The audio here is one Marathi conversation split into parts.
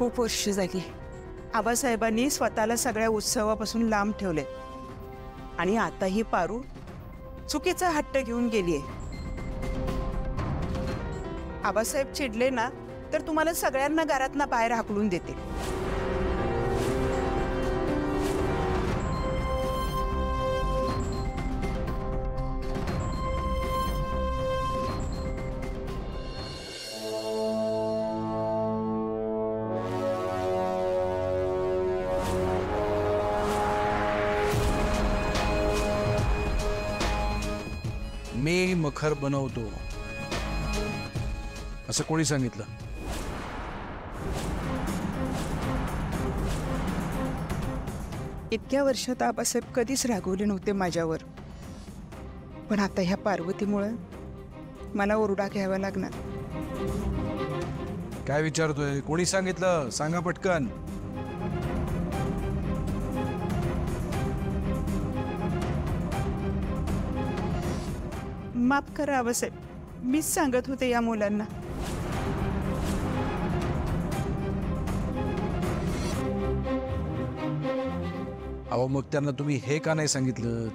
खूप वर्ष झाली आबासाहेबांनी स्वतःला सगळ्या उत्सवापासून लांब ठेवले आणि आता ही पारू चुकीचा हट्ट घेऊन गेलीये. आबासाहेब चिडले ना तर तुम्हाला सगळ्यांना घरातनं बाहेर हाकलून देते. मी मखर बनवतो असं कोणी सांगितलं? इतक्या वर्षात आबासाहेब कधीच रागवले नव्हते माझ्यावर, पण आता ह्या पार्वतीमुळे मला ओरडा घ्यावा लागणार. काय विचारतोय? कोणी सांगितलं? सांगा पटकन. माफ करा आबासाहेब, मीच सांगत होते या मुलांना. अहो मग त्यांना तुम्ही हे का नाही सांगितलं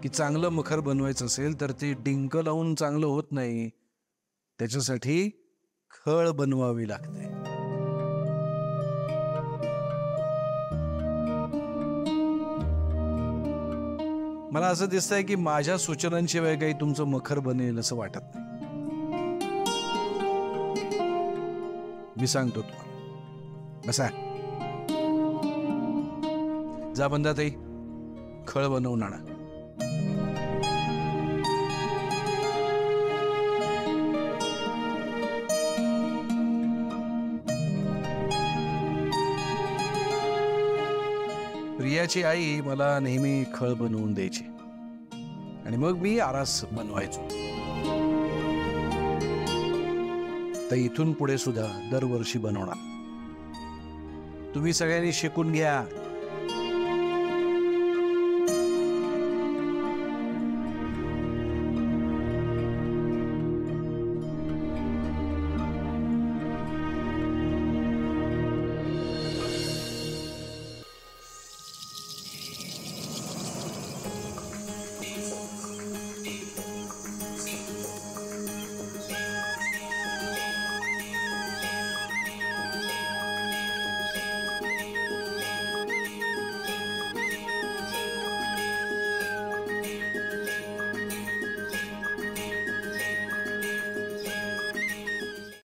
की चांगलं मखर बनवायचं असेल तर ते डिंक लावून चांगलं होत नाही, त्याच्यासाठी खळ बनवावी लागते. मला असं दिसतंय की माझ्या सूचनांशिवाय काही तुमचं मखर बनेल असं वाटत नाही. मी सांगतो तुम्हाला, बसा. जा बंदाताई, खळ बनवून आणा. प्रियाची आई मला नेहमी खळ बनवून द्यायची आणि मग मी आरास बनवायचो. तर इथून पुढे सुद्धा दरवर्षी बनवणार. तुम्ही सगळ्यांनी शिकून घ्या.